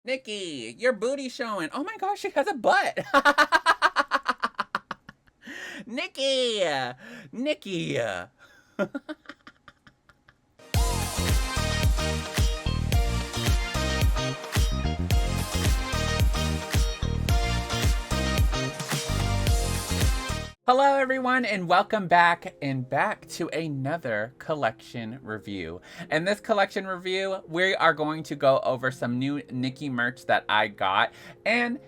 Nikki, your booty showing. Oh my gosh, she has a butt. Nikki, Nikki. Hello everyone and welcome back to another collection review. In this collection review, we are going to go over some new Nikki merch that I got. And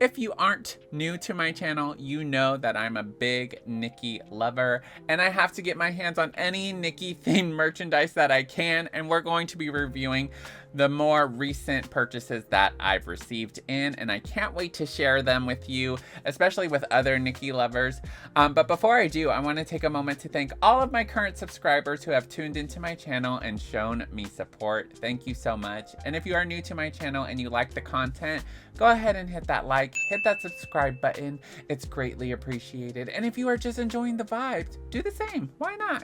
if you aren't new to my channel, you know that I'm a big Nikki lover and I have to get my hands on any Nikki themed merchandise that I can, and we're going to be reviewing the more recent purchases that I've received in, and I can't wait to share them with you, especially with other Nikki lovers. But before I do, I want to take a moment to thank all of my current subscribers who have tuned into my channel and shown me support. Thank you so much. And if you are new to my channel and you like the content, go ahead and hit that like, hit that subscribe button. It's greatly appreciated. And if you are just enjoying the vibes, do the same. Why not?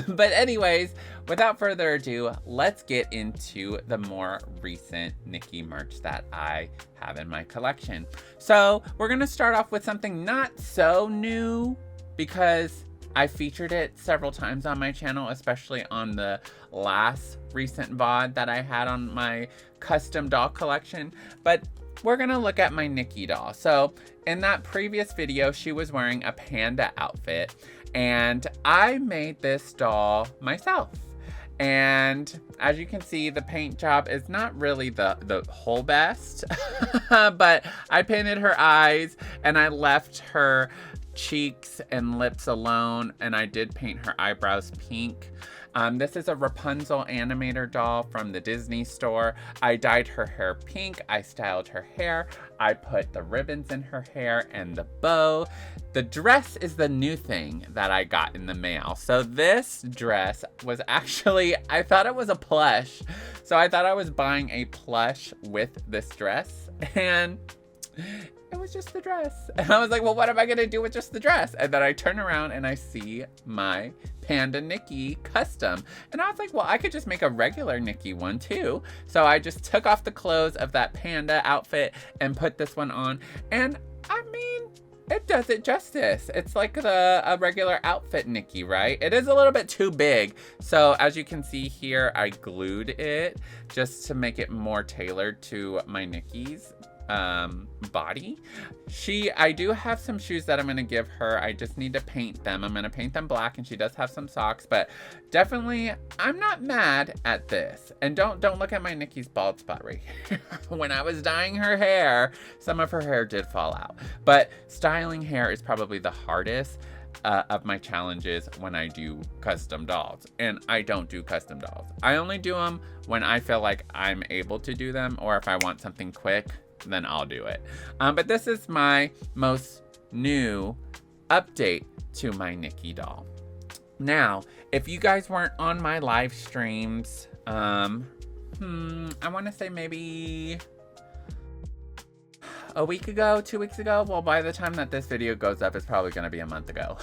But anyways, without further ado, let's get into the more recent Nikki merch that I have in my collection. So we're gonna start off with something not so new because I featured it several times on my channel, especially on the last recent VOD that I had on my custom doll collection. But we're gonna look at my Nikki doll. So in that previous video, she was wearing a panda outfit and I made this doll myself. And as you can see, the paint job is not really the whole best, but I painted her eyes and I left her cheeks and lips alone, and I did paint her eyebrows pink. This is a Rapunzel animator doll from the Disney store. I dyed her hair pink, I styled her hair, I put the ribbons in her hair and the bow. The dress is the new thing that I got in the mail. So this dress was actually, I thought it was a plush. So I thought I was buying a plush with this dress, and it was just the dress. And I was like, well, what am I gonna do with just the dress? And then I turn around and I see my Panda Nikki custom. And I was like, well, I could just make a regular Nikki one too. So I just took off the clothes of that panda outfit and put this one on. And I mean, it does it justice. It's like a regular outfit Nikki, right? It is a little bit too big. So as you can see here, I glued it just to make it more tailored to my Nikki's body. I do have some shoes that I'm gonna give her. I just need to paint them. I'm gonna paint them black, and she does have some socks, but definitely I'm not mad at this. And don't look at my Nikki's bald spot right here. When I was dyeing her hair, some of her hair did fall out, but styling hair is probably the hardest of my challenges when I do custom dolls. And I don't do custom dolls. I only do them when I feel like I'm able to do them, or if I want something quick, then I'll do it. But this is my most new update to my Nikki doll. Now, if you guys weren't on my live streams, I want to say maybe a week ago, 2 weeks ago. Well, by the time that this video goes up, it's probably going to be a month ago.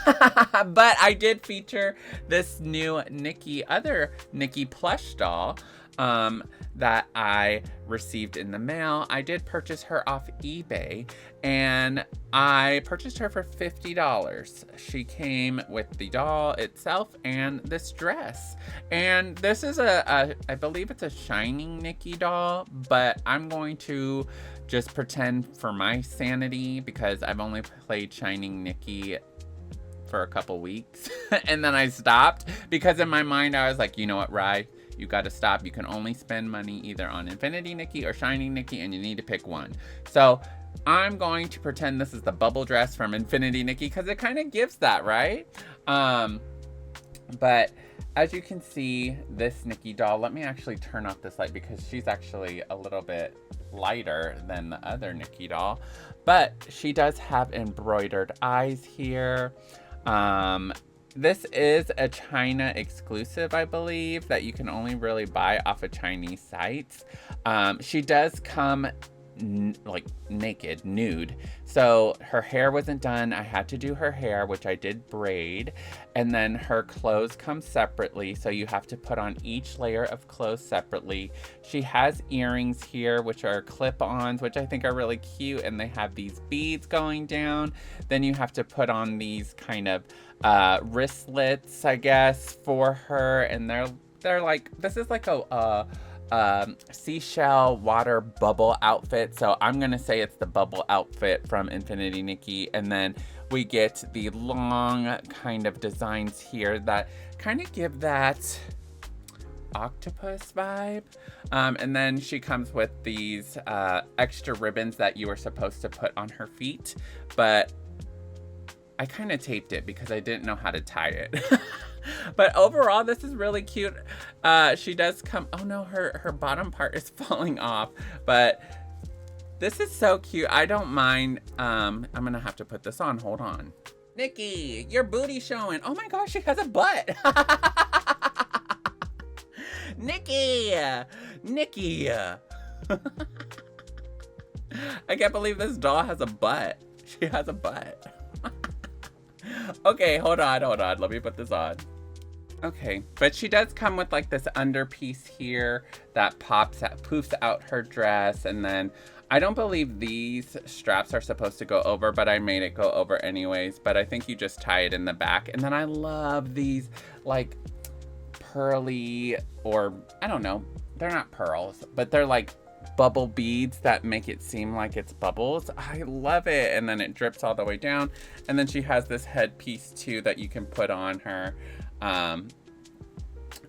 But I did feature this new other Nikki plush doll that I received in the mail. I did purchase her off eBay, and I purchased her for $50. She came with the doll itself and this dress. And this is I believe it's a Shining Nikki doll, but I'm going to just pretend for my sanity, because I've only played Shining Nikki for a couple weeks and then I stopped, because in my mind I was like, you know what, Rye, you got to stop. You can only spend money either on Infinity Nikki or Shining Nikki, and you need to pick one. So I'm going to pretend this is the bubble dress from Infinity Nikki, because it kind of gives that, right? But as you can see, this Nikki doll, let me actually turn off this light because she's actually a little bit lighter than the other Nikki doll. But she does have embroidered eyes here. This is a China exclusive, I believe, that you can only really buy off of Chinese sites. She does come like naked, nude. So her hair wasn't done. I had to do her hair, which I did braid. And then her clothes come separately. So you have to put on each layer of clothes separately. She has earrings here, which are clip-ons, which I think are really cute. And they have these beads going down. Then you have to put on these kind of wristlets, I guess, for her. And they're like, this is like a seashell water bubble outfit, so I'm gonna say it's the bubble outfit from Infinity Nikki. And then we get the long kind of designs here that kind of give that octopus vibe. And then she comes with these extra ribbons that you were supposed to put on her feet, but I kind of taped it because I didn't know how to tie it. But overall, this is really cute. She does come, oh no, her bottom part is falling off, but this is so cute. I don't mind. I'm gonna have to put this on, hold on. Nikki, your booty showing. Oh my gosh, she has a butt. Nikki. I can't believe this doll has a butt. She has a butt. Okay, hold on. Let me put this on. Okay, but she does come with like this underpiece here that poofs out her dress. And then I don't believe these straps are supposed to go over, but I made it go over anyways. But I think you just tie it in the back. And then I love these like pearly, or I don't know, they're not pearls, but they're like bubble beads that make it seem like it's bubbles. I love it. And then it drips all the way down. And then she has this headpiece too that you can put on her.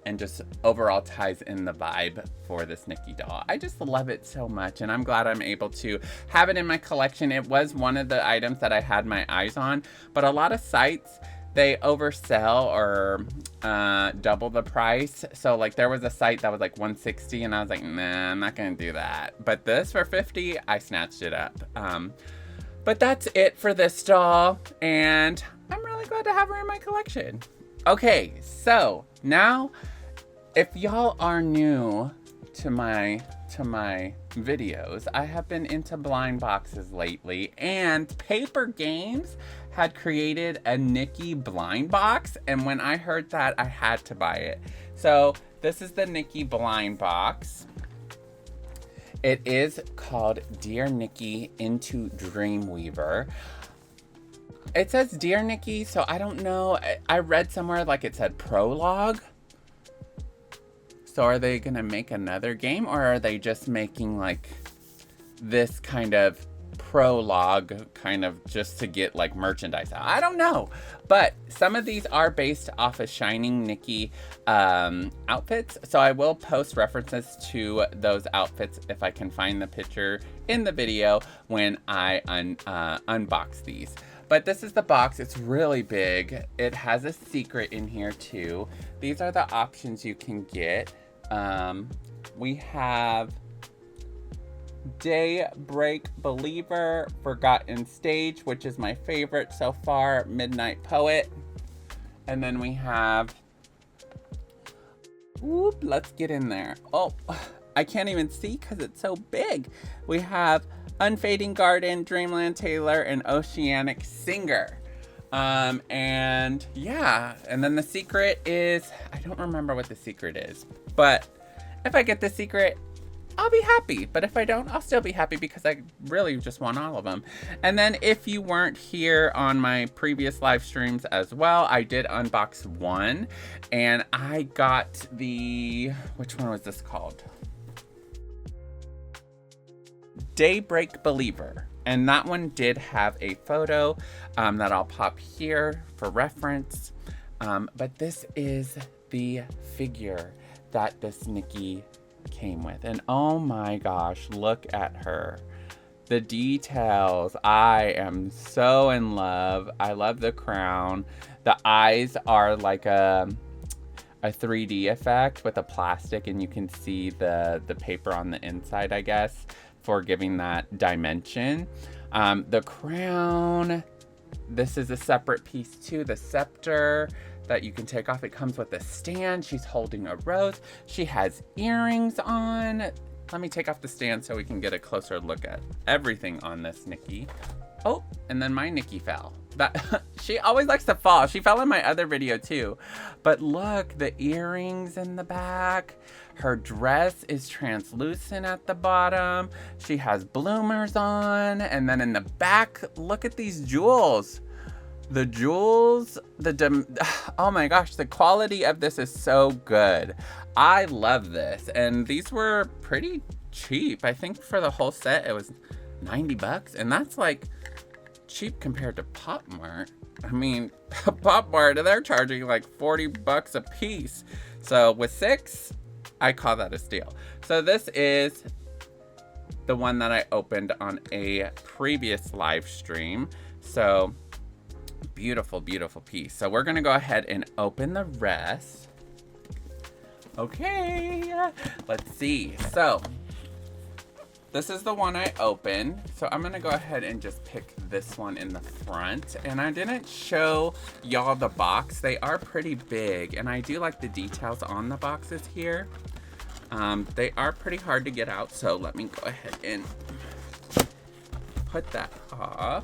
And just overall ties in the vibe for this Nikki doll. I just love it so much, and I'm glad I'm able to have it in my collection. It was one of the items that I had my eyes on, but a lot of sites, they oversell or double the price. So like there was a site that was like $160 and I was like, nah, I'm not gonna do that. But this for $50, I snatched it up. But that's it for this doll, and I'm really glad to have her in my collection. Okay, so now if y'all are new to my videos, I have been into blind boxes lately, and Paper Games had created a Nikki blind box, and when I heard that, I had to buy it. So this is the Nikki blind box. It is called Dear Nikki into Dreamweaver. It says Dear Nikki, so I don't know. I read somewhere like it said prologue. So are they gonna make another game, or are they just making like this kind of prologue kind of just to get like merchandise out? I don't know. But some of these are based off of Shining Nikki outfits. So I will post references to those outfits if I can find the picture in the video when I unbox these. But this is the box. It's really big. It has a secret in here too. These are the options you can get. We have Daybreak Believer, Forgotten Stage, which is my favorite so far, Midnight Poet. And then we have, whoop, let's get in there. Oh, I can't even see because it's so big. We have Unfading Garden, Dreamland Tailor, and Oceanic Singer. And yeah, and then the secret is, I don't remember what the secret is, but if I get the secret, I'll be happy. But if I don't, I'll still be happy because I really just want all of them. And then if you weren't here on my previous live streams as well, I did unbox one, and I got the, which one was this called? Daybreak Believer. And that one did have a photo that I'll pop here for reference. But this is the figure that this Nikki came with. And oh my gosh, look at her. The details. I am so in love. I love the crown. The eyes are like a 3D effect with a plastic, and you can see the paper on the inside, I guess, for giving that dimension. The crown, this is a separate piece too. The scepter that you can take off. It comes with a stand. She's holding a rose. She has earrings on. let me take off the stand so we can get a closer look at everything on this Nikki. Oh, and then my Nikki fell. That she always likes to fall. She fell in my other video too. But look, the earrings in the back. Her dress is translucent at the bottom. She has bloomers on. And then in the back, look at these jewels. The jewels, oh my gosh, the quality of this is so good. I love this. And these were pretty cheap. I think for the whole set, it was 90 bucks. And that's like cheap compared to Pop Mart. I mean, Pop Mart, they're charging like 40 bucks a piece. So with 6, I call that a steal. So this is the one that I opened on a previous live stream. So beautiful, beautiful piece. So we're gonna go ahead and open the rest. Okay, let's see. So this is the one I opened. So I'm gonna go ahead and just pick this one in the front. And I didn't show y'all the box. They are pretty big, and I do like the details on the boxes here. They are pretty hard to get out, so let me go ahead and put that off.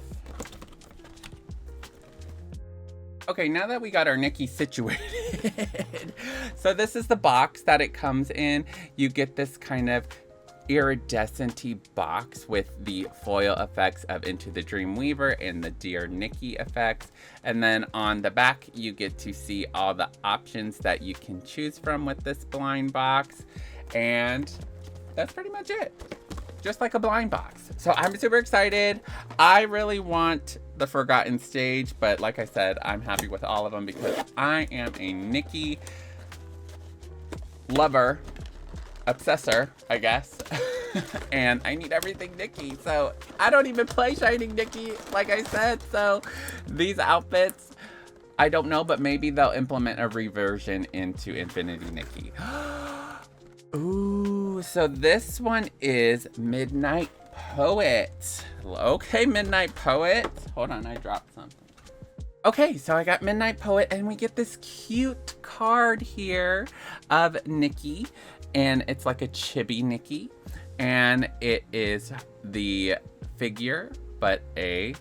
Okay, now that we got our Nikki situated, so this is the box that it comes in. You get this kind of iridescent-y box with the foil effects of Into the Dreamweaver and the Dear Nikki effects. And then on the back, you get to see all the options that you can choose from with this blind box. And that's pretty much it. Just like a blind box. So I'm super excited. I really want the Forgotten Stage, but like I said, I'm happy with all of them because I am a Nikki lover, obsessor, I guess. And I need everything Nikki. So I don't even play Shining Nikki, like I said. So these outfits, I don't know, but maybe they'll implement a reversion into Infinity Nikki. Ooh, so this one is Midnight Poet. Okay, Midnight Poet. Hold on, I dropped something. Okay, so I got Midnight Poet, and we get this cute card here of Nikki, and it's like a chibi Nikki, and it is the figure, but a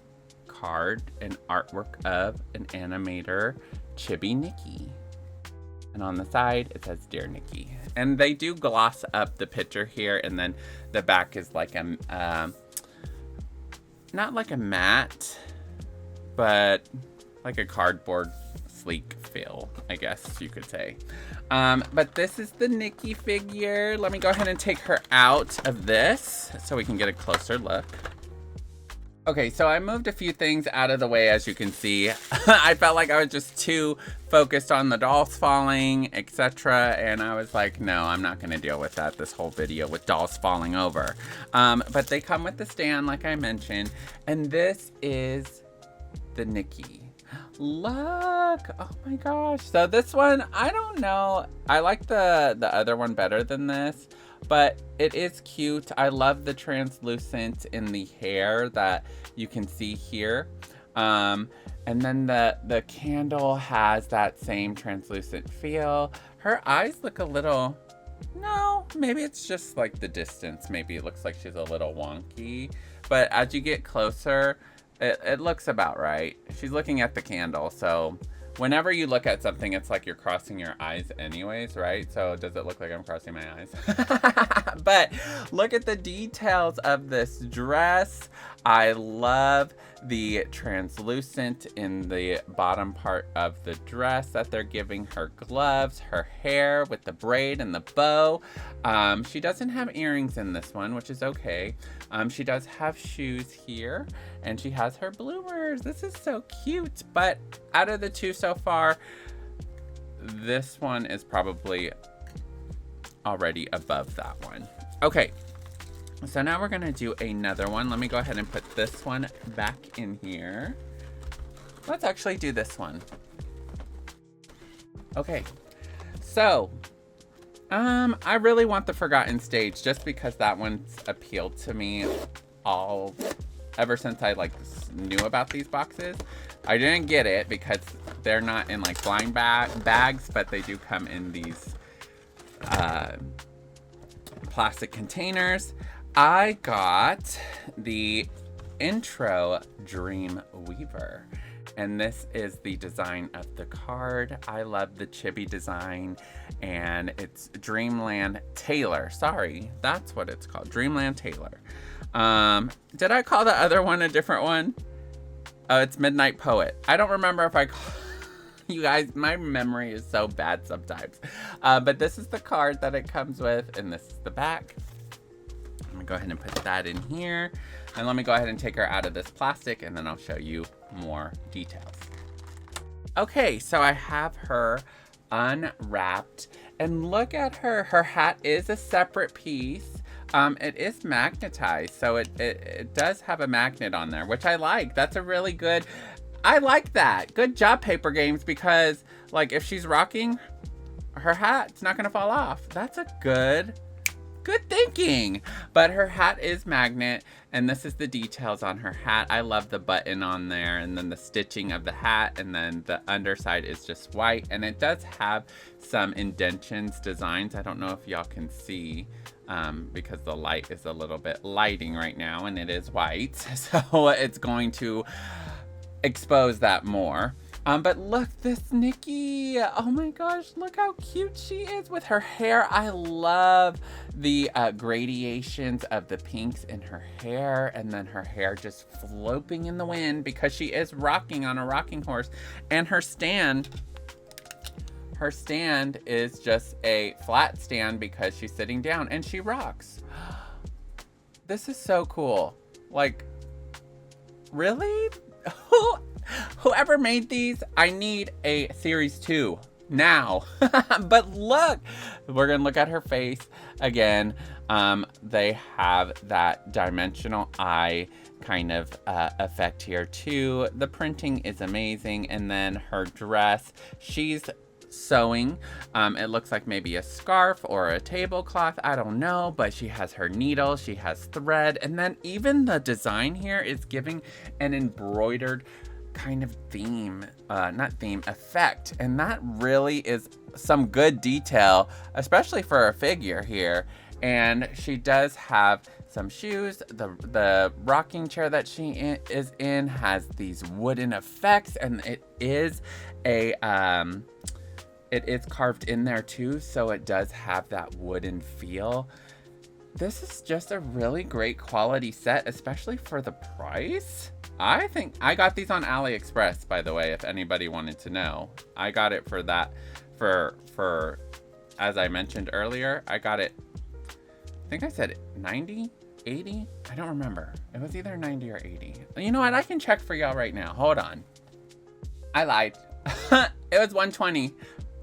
card, an artwork of an animator, chibi Nikki. And on the side, it says Dear Nikki. And they do gloss up the picture here, and then the back is like a, not like a matte, but like a cardboard sleek feel, I guess you could say. But this is the Nikki figure. Let me go ahead and take her out of this so we can get a closer look. Okay, so I moved a few things out of the way, as you can see. I felt like I was just too focused on the dolls falling, etc. And I was like, no, I'm not going to deal with that this whole video with dolls falling over. But they come with the stand, like I mentioned. And this is the Nikki. Look! Oh my gosh. So this one, I don't know. I like the other one better than this. But it is cute. I love the translucent in the hair that you can see here. And then the candle has that same translucent feel. Her eyes look a little, no, maybe it's just like the distance. Maybe it looks like she's a little wonky. But as you get closer, it looks about right. She's looking at the candle, so whenever you look at something, it's like you're crossing your eyes anyways, right? So does it look like I'm crossing my eyes? But look at the details of this dress. I love the translucent in the bottom part of the dress that they're giving her, gloves, her hair with the braid and the bow. She doesn't have earrings in this one, which is okay. She does have shoes here, and she has her bloomers. This is so cute. But out of the two so far, this one is probably already above that one. Okay, so now we're gonna do another one. Let me go ahead and put this one back in here. Let's actually do this one. Okay, so I really want the Forgotten Stage just because that one's appealed to me ever since I like knew about these boxes. I didn't get it because they're not in like blind bags, but they do come in these plastic containers. I got the Intro Dream Weaver. And this is the design of the card. I love the chibi design, and it's Dreamland Taylor. Sorry, that's what it's called, Dreamland Taylor. Did I call the other one a different one? Oh, it's Midnight Poet. I don't remember if I call... You guys, my memory is so bad sometimes. But this is the card that it comes with, and this is the back. I'm gonna go ahead and put that in here. And let me go ahead and take her out of this plastic, and then I'll show you more details. Okay, so I have her unwrapped, and look at her. Her hat is a separate piece. It is magnetized, so it does have a magnet on there, which I like. That's a really good, I like that. Good job, Paper Games, because like if she's rocking her hat, it's not gonna fall off. That's a good thinking. But her hat is magnet, and this is the details on her hat. I love the button on there, and then the stitching of the hat, and then the underside is just white, and it does have some indentions designs. I don't know if y'all can see because the light is a little bit lighting right now, and it is white, so it's going to expose that more. But look, this Nikki, oh my gosh, look how cute she is with her hair. I love the gradations of the pinks in her hair, and then her hair just flopping in the wind because she is rocking on a rocking horse. And her stand is just a flat stand because she's sitting down, and she rocks. This is so cool. Like, really? Whoever made these, I need a series 2 now. But look, we're gonna look at her face again. They have that dimensional eye kind of effect here too. The printing is amazing. And then her dress, she's sewing. It looks like maybe a scarf or a tablecloth, I don't know, but she has her needle, she has thread, and then even the design here is giving an embroidered kind of effect, and that really is some good detail, especially for a figure here. And she does have some shoes. The rocking chair that she is in has these wooden effects, and it is carved in there too, so it does have that wooden feel. This is just a really great quality set, especially for the price. I think I got these on AliExpress, by the way, if anybody wanted to know. I got it for that, for as I mentioned earlier, I got it, I think I said 90, 80, I don't remember. It was either 90 or 80. You know what, I can check for y'all right now. Hold on. I lied. It was 120.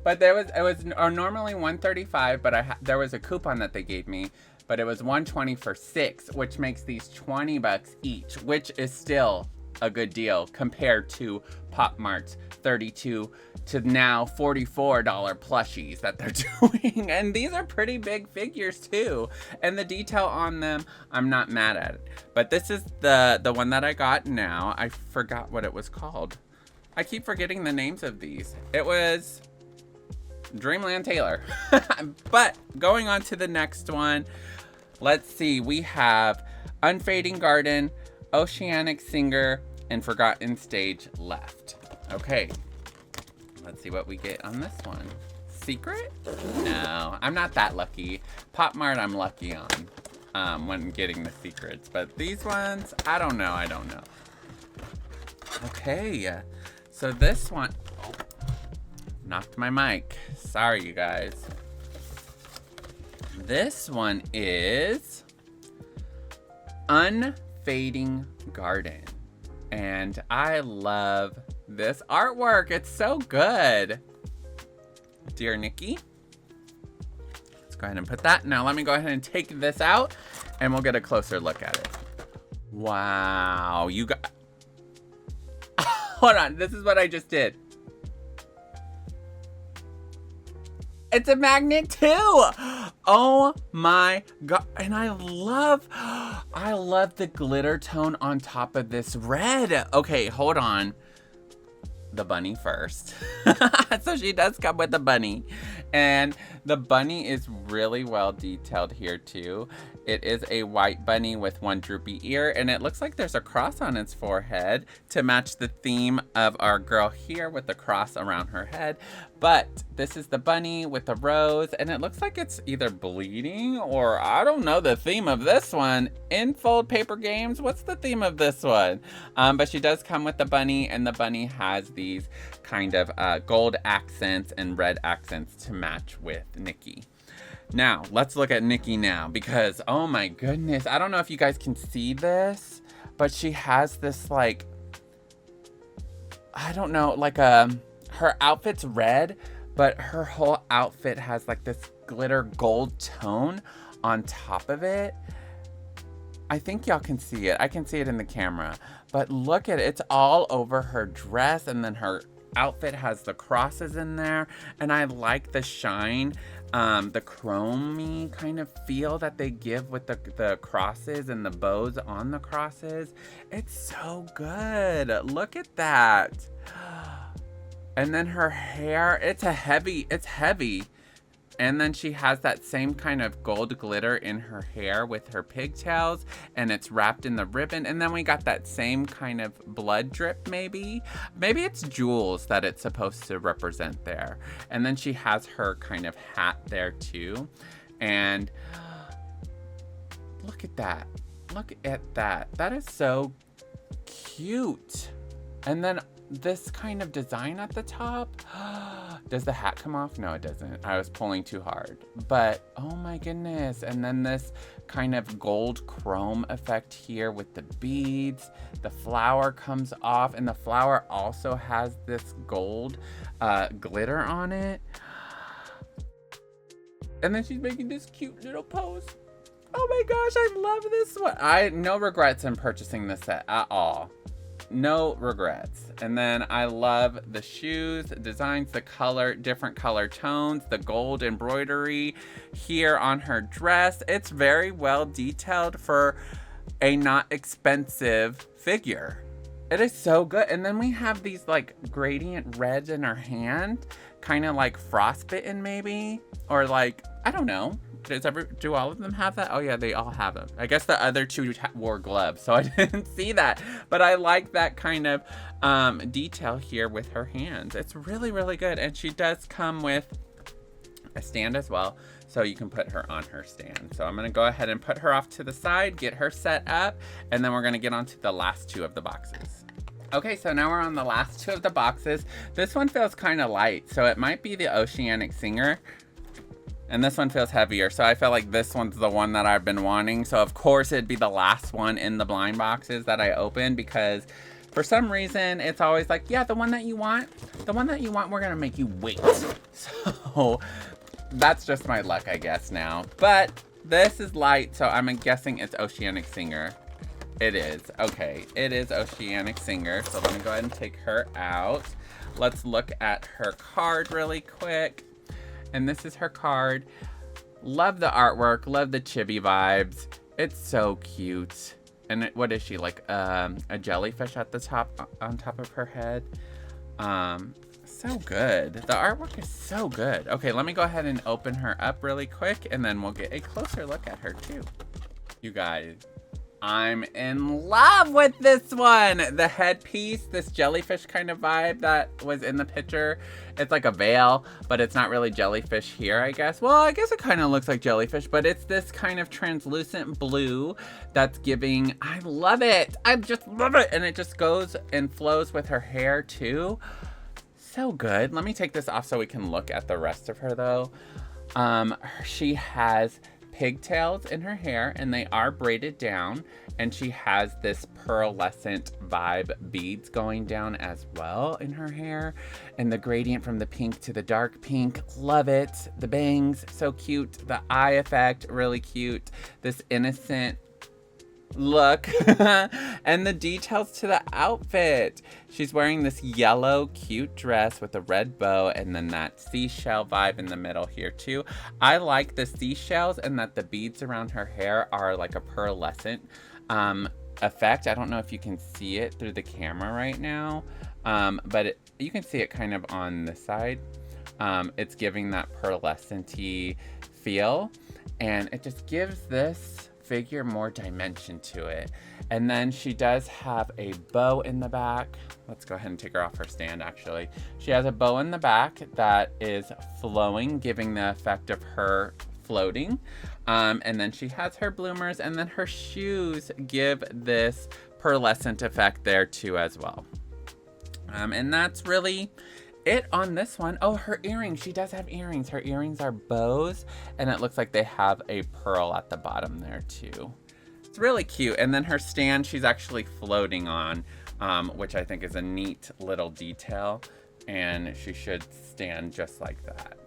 But it was normally 135, but there was a coupon that they gave me, but it was 120 for 6, which makes these 20 bucks each, which is still a good deal compared to Pop Mart's 32 to now $44 plushies that they're doing. And these are pretty big figures too. And the detail on them, I'm not mad at it. But this is the one that I got now. I forgot what it was called. I keep forgetting the names of these. It was Dreamland Taylor. But going on to the next one, let's see, we have Unfading Garden, Oceanic Singer, and Forgotten Stage left. Okay, let's see what we get on this one. Secret? No, I'm not that lucky. Pop Mart I'm lucky on when getting the secrets, but these ones, I don't know. Okay, so this one, knocked my mic. Sorry, you guys. This one is Unfading Garden. And I love this artwork. It's so good. Dear Nikki. Let's go ahead and put that. Now let me go ahead and take this out and we'll get a closer look at it. Wow. You got... Hold on. This is what I just did. It's a magnet too. Oh my god. And I love the glitter tone on top of this red. Okay, hold on. the bunny first. So she does come with the bunny. And the bunny is really well detailed here too. It is a white bunny with one droopy ear, and it looks like there's a cross on its forehead to match the theme of our girl here with the cross around her head. But this is the bunny with the rose, and it looks like it's either bleeding or I don't know the theme of this one. Infold Paper Games, what's the theme of this one? But she does come with the bunny, and the bunny has these kind of gold accents and red accents to match with Nikki. Now, let's look at Nikki now, because, oh my goodness, I don't know if you guys can see this, but she has this, like, I don't know, like, her outfit's red, but her whole outfit has, like, this glitter gold tone on top of it. I think y'all can see it. I can see it in the camera, but look at it. It's all over her dress, and then her outfit has the crosses in there, and I like the shine, the chromey kind of feel that they give with the crosses and the bows on the crosses. It's so good. Look at that. And then her hair, it's heavy. And then she has that same kind of gold glitter in her hair with her pigtails, and it's wrapped in the ribbon. And then we got that same kind of blood drip, maybe. Maybe it's jewels that it's supposed to represent there. And then she has her kind of hat there too. And look at that. Look at that. That is so cute. And then this kind of design at the top. Does the hat come off? No, it doesn't. I was pulling too hard. But oh my goodness. And then this kind of gold chrome effect here with the beads. The flower comes off, and the flower also has this gold glitter on it. And then she's making this cute little pose. Oh my gosh, I love this one. No regrets in purchasing this set at all. No regrets. And then I love the shoes, designs, the color, different color tones, the gold embroidery here on her dress. It's very well detailed for a not expensive figure. It is so good. And then we have these like gradient reds in her hand, kind of like frostbitten maybe, or like, I don't know. Do all of them have that? Oh yeah, they all have them. I guess the other two wore gloves, so I didn't see that. But I like that kind of detail here with her hands. It's really, really good. And she does come with a stand as well, so you can put her on her stand. So I'm gonna go ahead and put her off to the side, get her set up, and then we're gonna get on to the last two of the boxes. Okay, so now we're on the last two of the boxes. This one feels kind of light, so it might be the Oceanic Singer. And this one feels heavier, so I feel like this one's the one that I've been wanting. So of course it'd be the last one in the blind boxes that I open, because for some reason it's always like, yeah, the one that you want, we're gonna make you wait. So that's just my luck, I guess, now. But this is light, so I'm guessing it's Oceanic Singer. It is. Okay, it is Oceanic Singer. So let me go ahead and take her out. Let's look at her card really quick. And this is her card. Love the artwork, love the chibi vibes. It's so cute. And what is she, like a jellyfish at the top, on top of her head? So good. The artwork is so good. Okay, let me go ahead and open her up really quick, and then we'll get a closer look at her too. You guys, I'm in love with this one. The headpiece, this jellyfish kind of vibe that was in the picture. It's like a veil, but it's not really jellyfish here, I guess. Well, I guess it kind of looks like jellyfish, but it's this kind of translucent blue that's giving, I love it. I just love it. And it just goes and flows with her hair too. So good. Let me take this off so we can look at the rest of her though. She has pigtails in her hair, and they are braided down, and she has this pearlescent vibe beads going down as well in her hair, and the gradient from the pink to the dark pink, love it. The bangs, so cute. The eye effect, really cute. This innocent look and the details to the outfit. She's wearing this yellow cute dress with a red bow, and then that seashell vibe in the middle here too. I like the seashells, and that the beads around her hair are like a pearlescent effect. I don't know if you can see it through the camera right now, but you can see it kind of on this side. It's giving that pearlescent-y feel, and it just gives this figure more dimension to it. And then she does have a bow in the back. Let's go ahead and take her off her stand, actually. She has a bow in the back that is flowing, giving the effect of her floating. And then she has her bloomers, and then her shoes give this pearlescent effect there too as well. And that's really it on this one. Oh, her earrings. She does have earrings. Her earrings are bows, and it looks like they have a pearl at the bottom there too. It's really cute. And then her stand, she's actually floating on, which I think is a neat little detail, and she should stand just like that.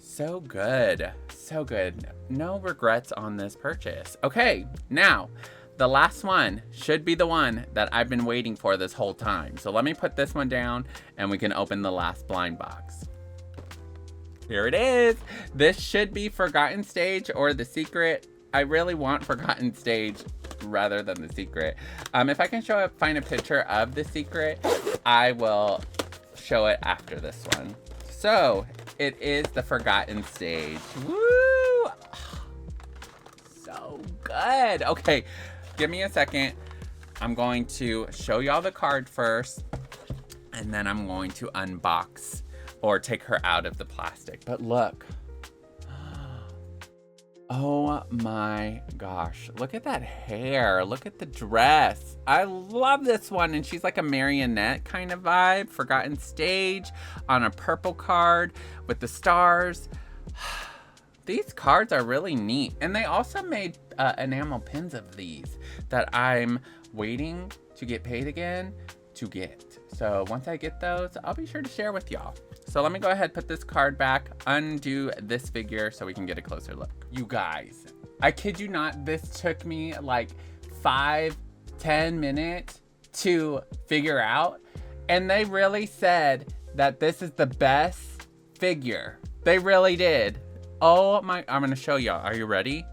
So good. So good. No regrets on this purchase. Okay, now the last one should be the one that I've been waiting for this whole time. So let me put this one down and we can open the last blind box. Here it is. This should be Forgotten Stage or The Secret. I really want Forgotten Stage rather than The Secret. If I can find a picture of The Secret, I will show it after this one. So it is the Forgotten Stage. Woo! So good. Okay, give me a second. I'm going to show y'all the card first, and then I'm going to unbox or take her out of the plastic. But look. Oh my gosh. Look at that hair. Look at the dress. I love this one. And she's like a marionette kind of vibe. Forgotten Stage on a purple card with the stars. These cards are really neat. And they also made enamel pins of these that I'm waiting to get paid again to get. So once I get those, I'll be sure to share with y'all. So let me go ahead, put this card back, undo this figure so we can get a closer look. You guys, I kid you not, this took me like 5-10 minutes to figure out. And they really said that this is the best figure. They really did. Oh my, I'm gonna show y'all. Are you ready?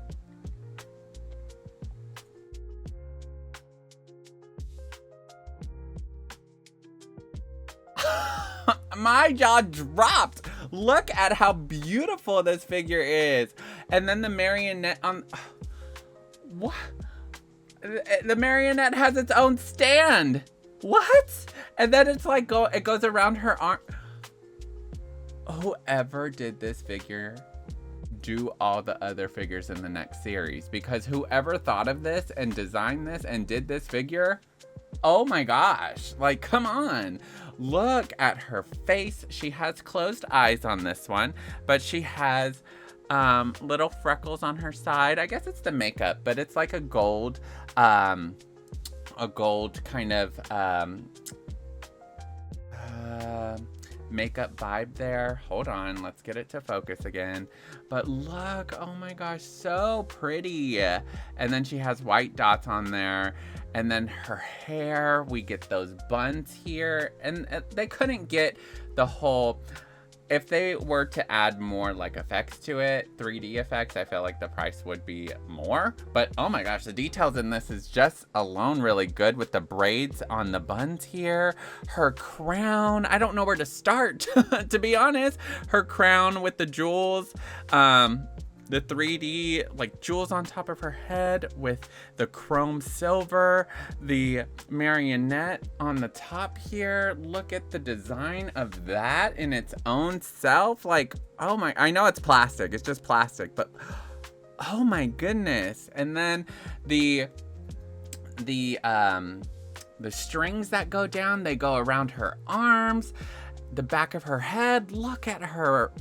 My jaw dropped. Look at how beautiful this figure is. And then the marionette on... What? The marionette has its own stand. What? And then it's like, it goes around her arm. Whoever did this figure, do all the other figures in the next series. Because whoever thought of this and designed this and did this figure, oh my gosh. Like, come on. Look at her face. She has closed eyes on this one, but she has little freckles on her side. I guess it's the makeup, but it's like a gold kind of makeup vibe there. Hold on, let's get it to focus again. But look, oh my gosh, so pretty. And then she has white dots on there. And then her hair, we get those buns here. And they couldn't get the whole... If they were to add more like effects to it, 3D effects, I feel like the price would be more. But oh my gosh, the details in this is just alone really good with the braids on the buns here. Her crown, I don't know where to start, to be honest. Her crown with the jewels, the 3D like jewels on top of her head with the chrome silver, the marionette on the top here. Look at the design of that in its own self. Like, oh my, I know it's plastic, it's just plastic, but oh my goodness. And then the strings that go down, they go around her arms, the back of her head. Look at her.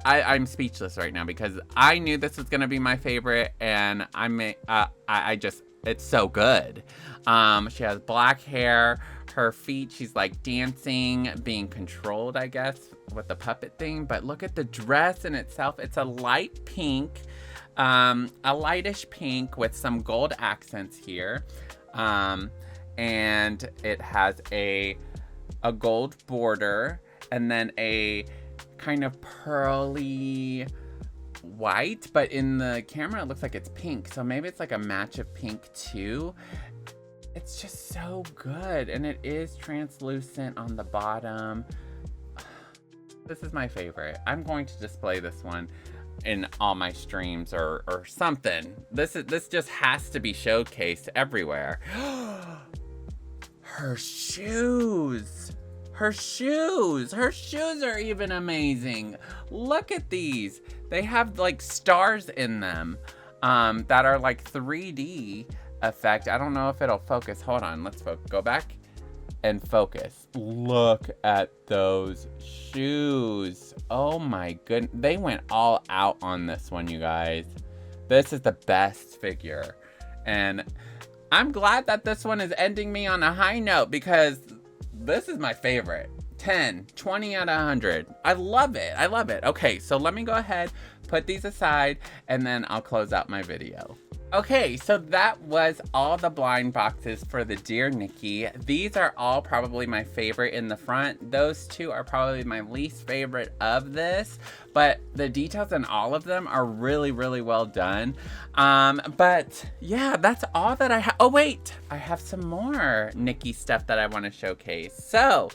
I'm speechless right now because I knew this was gonna be my favorite, and it's so good. She has black hair, her feet, she's like dancing, being controlled, I guess, with the puppet thing. But look at the dress in itself. It's a light pink, a lightish pink with some gold accents here. And it has a gold border, and then a kind of pearly white, but in the camera it looks like it's pink. So maybe it's like a match of pink too. It's just so good. And it is translucent on the bottom. This is my favorite. I'm going to display this one in all my streams or something. This just has to be showcased everywhere. Her shoes. Her shoes are even amazing. Look at these. They have like stars in them that are like 3D effect. I don't know if it'll focus. Hold on, let's go back and focus. Look at those shoes. Oh my goodness. They went all out on this one, you guys. This is the best figure. And I'm glad that this one is ending me on a high note because this is my favorite. 10, 20 out of 100. I love it. I love it. Okay, so let me go ahead, put these aside, and then I'll close out my video. Okay, so that was all the blind boxes for the Dear Nikki. These are all probably my favorite in the front. Those two are probably my least favorite of this, but the details in all of them are really, really well done. But yeah, that's all that I have. Oh wait, I have some more Nikki stuff that I want to showcase. So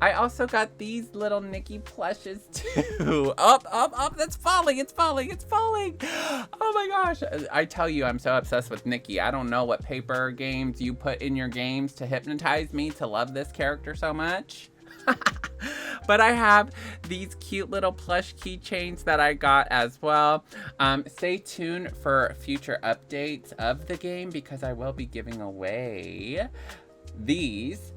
I also got these little Nikki plushes too. Up, that's falling, it's falling. Oh my gosh. I tell you, I'm so obsessed with Nikki. I don't know what paper games you put in your games to hypnotize me to love this character so much. But I have these cute little plush keychains that I got as well. Stay tuned for future updates of the game because I will be giving away these.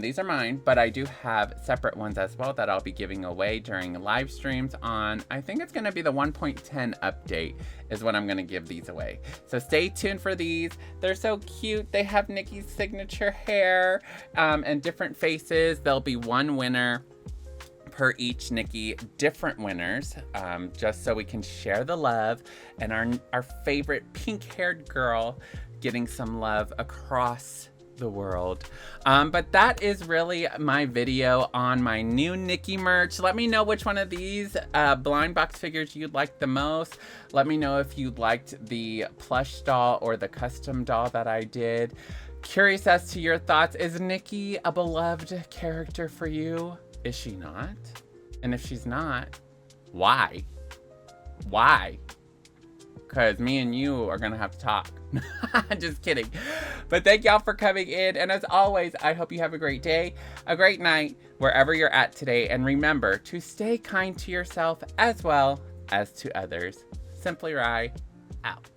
These are mine, but I do have separate ones as well that I'll be giving away during live streams on, I think it's going to be the 1.10 update is when I'm going to give these away. So stay tuned for these. They're so cute. They have Nikki's signature hair and different faces. There'll be one winner per each Nikki, different winners, just so we can share the love and our favorite pink-haired girl getting some love across the world. But that is really my video on my new Nikki merch. Let me know which one of these blind box figures you'd like the most. Let me know if you liked the plush doll or the custom doll that I did. Curious as to your thoughts. Is Nikki a beloved character for you? Is she not? And if she's not, why? Why? Because me and you are going to have to talk. Just kidding. But thank y'all for coming in. And as always, I hope you have a great day, a great night, wherever you're at today. And remember to stay kind to yourself as well as to others. Simply Rye, out.